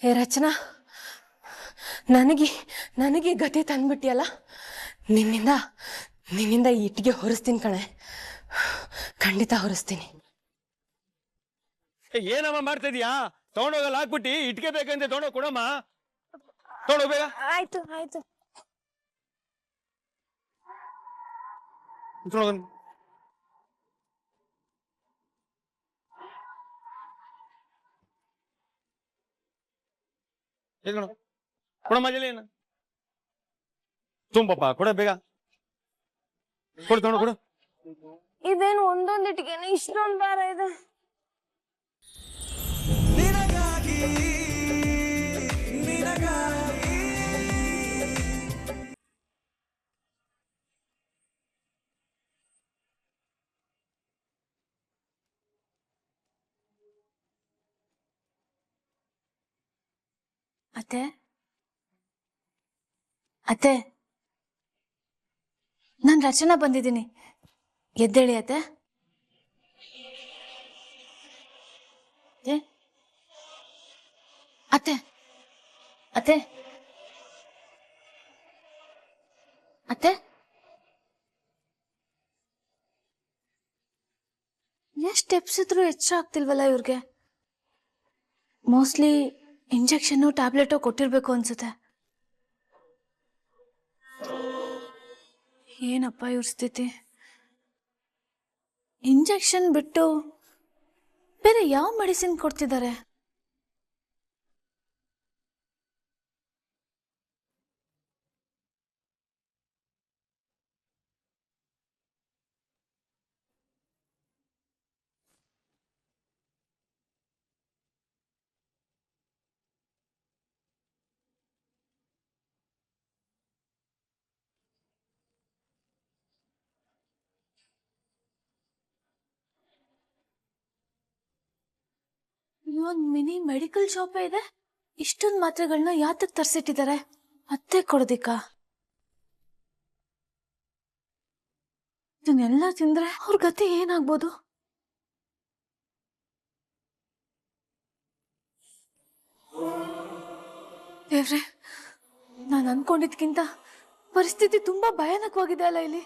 ಹೇ ರಚನಾ, ನನಗೆ ಗತಿ ತಂದ್ಬಿಟ್ಟಿಯಲ್ಲ. ನಿನ್ನಿಂದ ಈ ಇಟ್ಟಿಗೆ ಹೊರಿಸ್ತೀನಿ ಕಣೆ, ಖಂಡಿತ ಹೊರಿಸ್ತೀನಿ. ಏನಮ್ಮ ಮಾಡ್ತಾ ಇದೀಯಾ? ತಗೊಂಡೋಗಲ್ಲ ಹಾಕ್ಬಿಟ್ಟಿ, ಇಟ್ಕೆ ಬೇಕಂತ ತಗೊಂಡೋಗ್ ಕೊಡಮ್ಮ. ತಗೊಂಡೋಗ್ ಬೇಗ. ಆಯ್ತು ಆಯ್ತು. ಕೊಡಮ್ಮ ಜಲ್ದಿ. ತುಂಬಪ್ಪ ಕೊಡ ಬೇಗ. ಕೊಡು ತಗೊಂಡು ಕೊಡು. ಇದೇನು ಒಂದೊಂದು ಇಟ್ಟಿಗೆನೆ ಇಷ್ಟೊಂದು ಭಾರ ಇದೆ. ಅತ್ತೆ ಅತ್ತೆ, ನಾನು ರಚನಾ ಬಂದಿದ್ದೀನಿ, ಎದ್ದೇಳಿ ಅತ್ತೆ. ಅತ್ತೆ ಅತ್ತೆ ಅತ್ತೆ, ಎಷ್ಟು ಸ್ಟೆಪ್ಸ್ ಇದ್ರು ಹೆಚ್ಚಾಗ್ತಿಲ್ವಲ್ಲ ಇವ್ರಿಗೆ. ಮೋಸ್ಟ್ಲಿ ಇಂಜೆಕ್ಷನ್ನು ಟ್ಯಾಬ್ಲೆಟು ಕೊಟ್ಟಿರ್ಬೇಕು ಅನ್ಸುತ್ತೆ. ಏನಪ್ಪ ಇವ್ರ ಸ್ಥಿತಿ? ಇಂಜೆಕ್ಷನ್ ಬಿಟ್ಟು ಬೇರೆ ಯಾವ ಮೆಡಿಸಿನ್ ಕೊಡ್ತಿದ್ದಾರೆ? ಒಂದು ಮಿನಿ ಮೆಡಿಕಲ್ ಶಾಪೇ ಇದೆ. ಇಷ್ಟೊಂದು ಮಾತ್ರೆಗಳನ್ನ ಯಾತಕ್ ತರಿಸಿಟ್ಟಿದ್ದಾರೆ? ಅತ್ತೆ ಕೊಡೋದಿಕ್ಕ? ಇದನ್ನೆಲ್ಲ ತಿಂದ್ರೆ ಅವ್ರ ಗತಿ ಏನಾಗ್ಬೋದು? ದೇವ್ರೆ, ನಾನು ಅನ್ಕೊಂಡಿದ್ಕಿಂತ ಪರಿಸ್ಥಿತಿ ತುಂಬಾ ಭಯಾನಕವಾಗಿದೆ ಅಲ್ಲ ಇಲ್ಲಿ.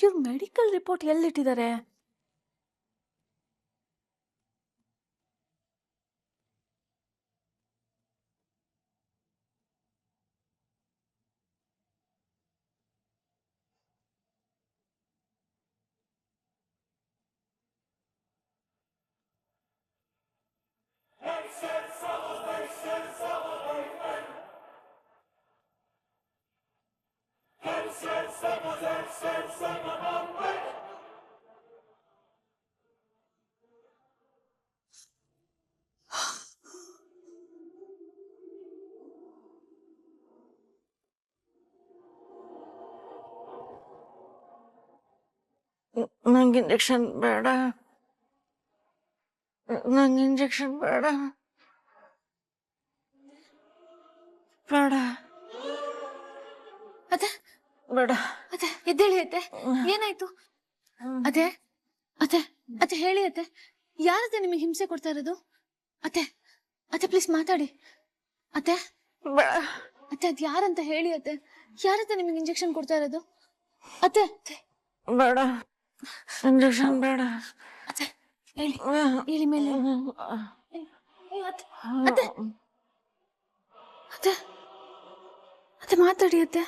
ಇವ್ರ ಮೆಡಿಕಲ್ ರಿಪೋರ್ಟ್ ಎಲ್ಲಿಟ್ಟಿದ್ದಾರೆ? ನಂಗೆ ಇಂಜೆಕ್ಷನ್ ಬೇಡ, ನಂಗೆ ಇಂಜೆಕ್ಷನ್ ಬೇಡ ಬೇಡ. ಅತ್ತೆ ಬೇಡ. ಅತ್ತೆ ಎದ್ದೇಳಿ ಅತ್ತೆ, ಏನಾಯ್ತು? ಅತ್ತೆ ಅತ್ತೆ ಅತ್ತೆ ಹೇಳಿ ಅತ್ತೆ, ಯಾರತ್ತೆ ನಿಮಗೆ ಹಿಂಸೆ ಕೊಡ್ತಾ ಇರೋದು? ಅತ್ತೆ ಅತ್ತೆ ಪ್ಲೀಸ್ ಮಾತಾಡಿ. ಅತ್ತೆ ಅತ್ತೆ ಅದ್ ಯಾರಂತ ಹೇಳಿ ಅತ್ತೆ. ಯಾರತ್ತೆ ನಿಮಗೆ ಇಂಜೆಕ್ಷನ್ ಕೊಡ್ತಾ ಇರೋದು? ಅತ್ತೆ ಬೇಡ, ಇಂಜೆಕ್ಷನ್ ಬೇಡ. ಅತ್ತೆ ಹೇಳಿ, ಹೇಳಿ ಮೇಲೆ. ಅತ್ತೆ ಅತ್ತೆ ಅತ್ತೆ ಅತ್ತೆ ಮಾತಾಡಿ ಅತ್ತೆ.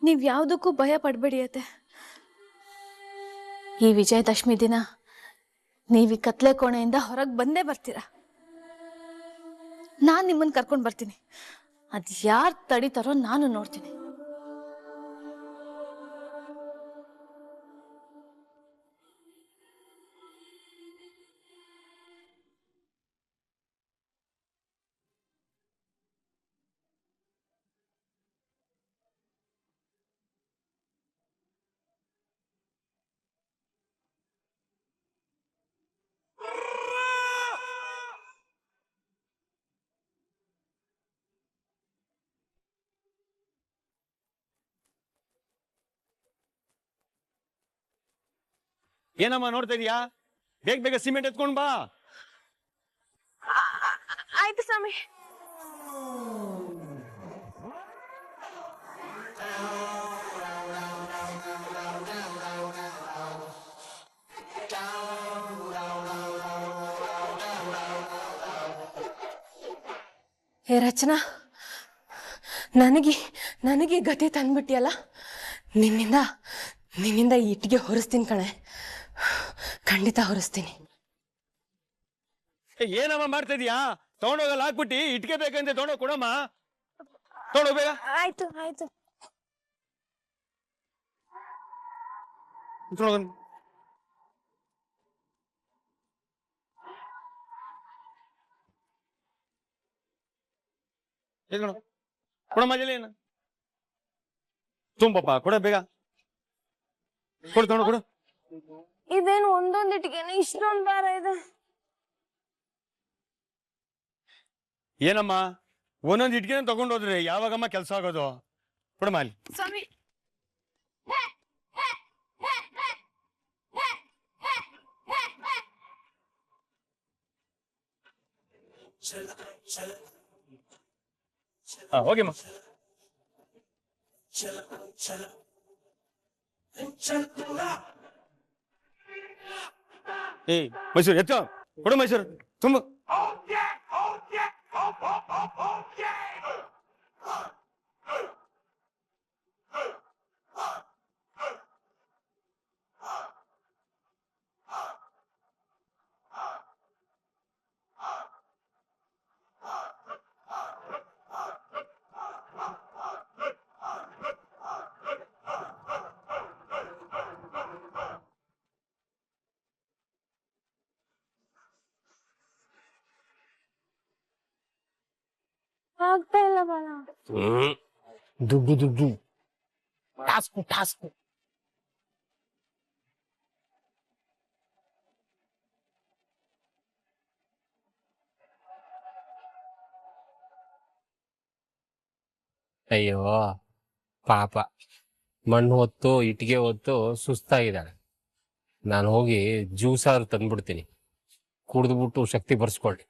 ನೀವ್ ಯಾವ್ದಕ್ಕೂ ಭಯ ಪಡ್ಬೇಡಿ ಅತ್ತೆ. ಈ ವಿಜಯದಶಮಿ ದಿನ ನೀವ್ ಈ ಕತ್ಲೆ ಕೋಣೆಯಿಂದ ಹೊರಗೆ ಬಂದೇ ಬರ್ತೀರಾ. ನಾನ್ ನಿಮ್ಮನ್ನ ಕರ್ಕೊಂಡು ಬರ್ತೀನಿ. ಅದ್ ಯಾರ್ ತಡಿತಾರೋ ನಾನು ನೋಡ್ತೀನಿ. ಏನಮ್ಮ ನೋಡ್ತಾ ಇದೀಯಾ? ಬೇಗ ಬೇಗ ಸಿಮೆಂಟ್ ಎತ್ಕೊಂಡ್ ಬಾ. ಆಯ್ತು ಸ್ವಾಮಿ. ಹೇ ರಚನಾ, ನನಗೆ ಗತಿ ತಂದ್ಬಿಟ್ಟಿಯಲ್ಲ. ನಿನ್ನಿಂದ ಈ ಇಟ್ಟಿಗೆ ಹೊರಿಸ್ತೀನಿ ಕಣೆ, ಖಂಡಿತ ಹೊರಿಸ್ತೀನಿ. ಏನಮ್ಮ ಮಾಡ್ತಾ ಇದೀಯಾ? ತಗೊಂಡೋಗಲ್ಲ ಹಾಕ್ಬಿಟ್ಟಿ ಇಟ್ಕೆ ಬೇಕಂತ ತಗೊಂಡೋಗ್ ಕೊಡಮ್ಮ. ತಗೊಂಡೋಗ್ ಬೇಗ. ಆಯ್ತು ಆಯ್ತು. ಕೊಡಮ್ಮ ಜಲ್ಲಿ ಏನು ತುಂಬಪ್ಪ, ಕೊಡ ಬೇಗ. ಕೊಡು ತಗೊಂಡು ಕೊಡು. ಇದೇನು ಒಂದೊಂದು ಇಟ್ಟಿಗೆನೆ ಇಷ್ಟೊಂದು ಭಾರ ಇದೆ? ಏನಮ್ಮ ಒಂದೊಂದು ಇಟ್ಕೆನ ತಗೊಂಡೋದ್ರೆ ಯಾವಾಗಮ್ಮ ಕೆಲಸ ಆಗೋದು? ಕೊಡಮ್ಮ ಅಲ್ಲಿ. ಸ್ವಾಮಿ, ಹೋಗಿಮ್ಮ. ಮೈಸೂರು ಎತ್ತ ಕೊಡು, ಮೈಸೂರು ತುಂಬ. ಆಗ್ತಾ ಇಲ್ಲ ಬಾಳ. ದುಡ್ಡು ಟಾಸ್ಕು. ಅಯ್ಯೋ ಪಾಪ, ಮಣ್ಣು ಹೊತ್ತು ಇಟ್ಟಿಗೆ ಹೊತ್ತು ಸುಸ್ತಾಗಿದ್ದಾಳೆ. ನಾನು ಹೋಗಿ ಜ್ಯೂಸಾದ್ರು ತಂದ್ಬಿಡ್ತೀನಿ, ಕುಡಿದ್ಬಿಟ್ಟು ಶಕ್ತಿ ಬರ್ಸ್ಕೊಳ್ಳಿ.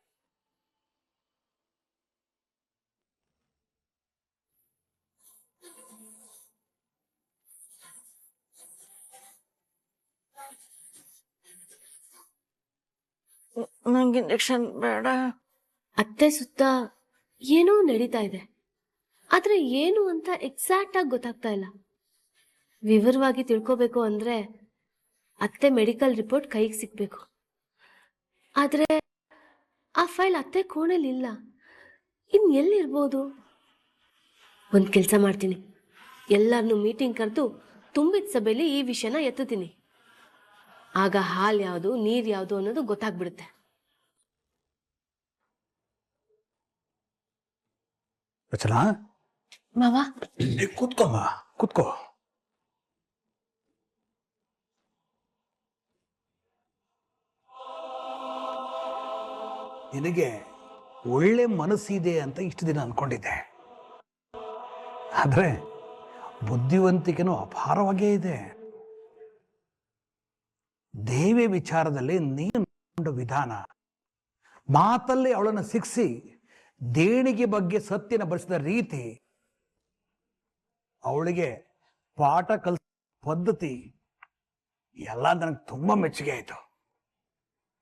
ನಂಗೆ ಇಂಜೆಕ್ಷನ್ ಬೇಡ. ಅತ್ತೆ ಸುತ್ತ ಏನೋ ನಡೀತಾ ಇದೆ, ಆದ್ರೆ ಏನು ಅಂತ ಎಕ್ಸಾಕ್ಟ್ ಆಗಿ ಗೊತ್ತಾಗ್ತಾ ಇಲ್ಲ. ವಿವರವಾಗಿ ತಿಳ್ಕೋಬೇಕು ಅಂದ್ರೆ ಅತ್ತೆ ಮೆಡಿಕಲ್ ರಿಪೋರ್ಟ್ ಕೈಗೆ ಸಿಗ್ಬೇಕು. ಆದ್ರೆ ಆ ಫೈಲ್ ಅತ್ತೆ ಕೋಣೆಲಿ ಇಲ್ಲ. ಇನ್ ಎಲ್ಲಿರ್ಬೋದು? ಒಂದ್ ಕೆಲ್ಸ ಮಾಡ್ತೀನಿ, ಎಲ್ಲರನ್ನು ಮೀಟಿಂಗ್ ಕರೆದು ತುಂಬಿದ ಸಭೆಯಲ್ಲಿ ಈ ವಿಷಯನ ಎತ್ತುತ್ತೀನಿ. ಆಗ ಹಾಲ್ ಯಾವುದು ನೀರ್ ಯಾವುದು ಅನ್ನೋದು ಗೊತ್ತಾಗ್ಬಿಡುತ್ತೆ. ರಚನಾ, ಮಾವ, ಕೂತ್ಕೊಮ್ಮ, ಕೂತ್ಕೋ. ನಿನಗೆ ಒಳ್ಳೆ ಮನಸ್ಸಿದೆ ಅಂತ ಇಷ್ಟು ದಿನ ಅನ್ಕೊಂಡಿದ್ದೆ, ಆದ್ರೆ ಬುದ್ಧಿವಂತಿಕೆನೂ ಅಪಾರವಾಗೇ ಇದೆ. ದೇವಿ ವಿಚಾರದಲ್ಲಿ ನೀನು ವಿಧಾನ, ಮಾತಲ್ಲಿ ಅವಳನ್ನು ಶಿಕ್ಷಿ ದೇಣಿಗೆ ಬಗ್ಗೆ ಸತ್ಯನ ಬಳಸಿದ ರೀತಿ, ಅವಳಿಗೆ ಪಾಠ ಕಲಿಸ ಪದ್ಧತಿ ಎಲ್ಲ ನನಗೆ ತುಂಬಾ ಮೆಚ್ಚುಗೆ ಆಯ್ತು.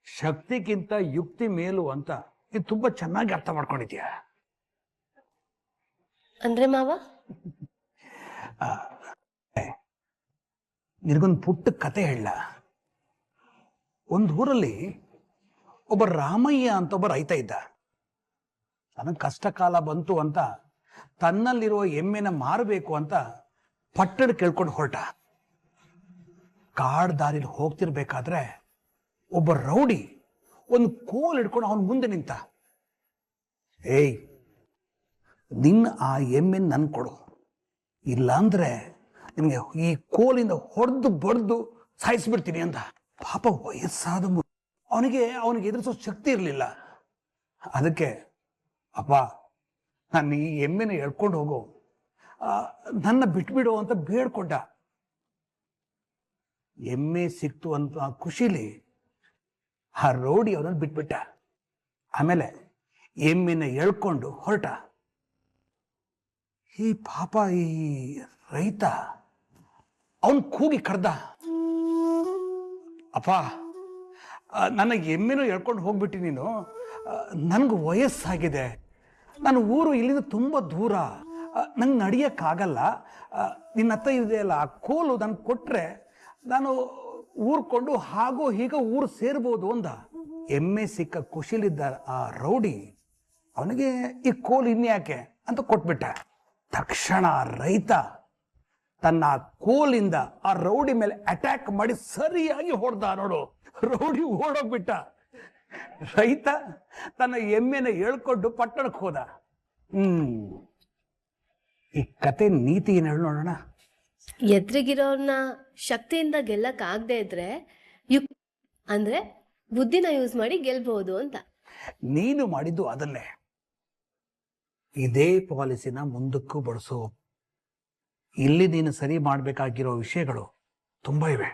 ಶಕ್ತಿಗಿಂತ ಯುಕ್ತಿ ಮೇಲು ಅಂತ ಇದು ತುಂಬಾ ಚೆನ್ನಾಗಿ ಅರ್ಥ ಮಾಡ್ಕೊಂಡಿದ್ಯಾ. ಅಂದ್ರೆ ಮಾವ, ನಿನಗೊಂದು ಪುಟ್ಟ ಕತೆ ಹೇಳ. ಒಂದು ಊರಲ್ಲಿ ಒಬ್ಬ ರಾಮಯ್ಯ ಅಂತ ಒಬ್ಬ ರೈತ ಇದ್ದ. ನನಗೆ ಕಷ್ಟ ಕಾಲ ಬಂತು ಅಂತ ತನ್ನಲ್ಲಿರುವ ಎಮ್ಮೆನ ಮಾರಬೇಕು ಅಂತ ಪಟ್ಟಣ ಕೇಳ್ಕೊಂಡು ಹೊರಟ. ಕಾಡ್ ದಾರಿಲಿ ಹೋಗ್ತಿರ್ಬೇಕಾದ್ರೆ ಒಬ್ಬ ರೌಡಿ ಒಂದು ಕೋಲ್ ಹಿಡ್ಕೊಂಡು ಅವನ ಮುಂದೆ ನಿಂತ. ಏಯ್, ನಿನ್ನ ಆ ಎಮ್ಮೆನ ನನ್ ಕೊಡು, ಇಲ್ಲಾಂದ್ರೆ ನಿನಗೆ ಈ ಕೋಲಿಂದ ಹೊಡೆದು ಬಡ್ದು ಸಾಯಿಸ್ಬಿಡ್ತೀನಿ ಅಂತ. ಪಾಪ ವಯಸ್ಸಾದ ಅವನಿಗೆ ಎದುರಿಸೋ ಶಕ್ತಿ ಇರಲಿಲ್ಲ. ಅದಕ್ಕೆ, ಅಪ್ಪ, ನಾನು ಈ ಎಮ್ಮೆನ ಎಳ್ಕೊಂಡು ಹೋಗು, ನನ್ನ ಬಿಟ್ಬಿಡು ಅಂತ ಬೇಡ್ಕೊಂಡ. ಎಮ್ಮೆ ಸಿಕ್ತು ಅಂತ ಖುಷಿಲಿ ಆ ರೌಡಿ ಅವನನ್ನು ಬಿಟ್ಬಿಟ್ಟ. ಆಮೇಲೆ ಎಮ್ಮೆನ ಎಳ್ಕೊಂಡು ಹೊರಟ. ಈ ಪಾಪ ಈ ರೈತ ಅವನ್ ಕೂಗಿ ಕರ್ದ, ಅಪ್ಪ, ನನ್ನ ಎಮ್ಮೆನೂ ಎಳ್ಕೊಂಡು ಹೋಗ್ಬಿಟ್ಟು ನೀನು, ನನಗೆ ವಯಸ್ಸಾಗಿದೆ, ನನ್ನ ಊರು ಇಲ್ಲಿಂದ ತುಂಬ ದೂರ, ನಂಗೆ ನಡೆಯೋಕ್ಕಾಗಲ್ಲ, ನಿನ್ನ ಹತ್ರ ಇದೆಯಲ್ಲ ಆ ಕೋಲು ನನಗೆ ಕೊಟ್ಟರೆ ನಾನು ಊರ್ಕೊಂಡು ಹಾಗೋ ಹೀಗೋ ಊರು ಸೇರ್ಬೋದು ಅಂದ. ಎಮ್ಮೆ ಸಿಕ್ಕ ಖುಷಿಲಿದ್ದ ಆ ರೌಡಿ ಅವನಿಗೆ ಈ ಕೋಲು ಇನ್ಯಾಕೆ ಅಂತ ಕೊಟ್ಬಿಟ್ಟ. ತಕ್ಷಣ ರೈತ ತನ್ನ ಕೋಲಿಂದ ಆ ರೌಡಿ ಮೇಲೆ ಅಟ್ಯಾಕ್ ಮಾಡಿ ಸರಿಯಾಗಿ ಹೊಡೆದ. ನೋಡು, ರೌಡಿ ಓಡೋಗ್ಬಿಟ್ಟ. ರೈತ ತನ್ನ ಎಮ್ಮೆನ ಹೇಳ್ಕೊಂಡು ಪಟ್ಟಣಕ್ಕೆ ಹೋದ. ಈ ಕತೆ ನೀತಿ ಏನು ಹೇಳಿ ನೋಡೋಣ. ಎದುರಿಗಿರೋರ್ನ ಶಕ್ತಿಯಿಂದ ಗೆಲ್ಲಕ್ ಆಗದೆ ಇದ್ರೆ ಅಂದ್ರೆ ಬುದ್ಧಿನ ಯೂಸ್ ಮಾಡಿ ಗೆಲ್ಬಹುದು ಅಂತ. ನೀನು ಮಾಡಿದ್ದು ಅದನ್ನೇ. ಇದೇ ಪಾಲಿಸಿನ ಮುಂದಕ್ಕೂ ಬಳಸು. ಇಲ್ಲಿ ನೀನು ಸರಿ ಮಾಡಬೇಕಾಗಿರೋ ವಿಷಯಗಳು ತುಂಬ ಇವೆ.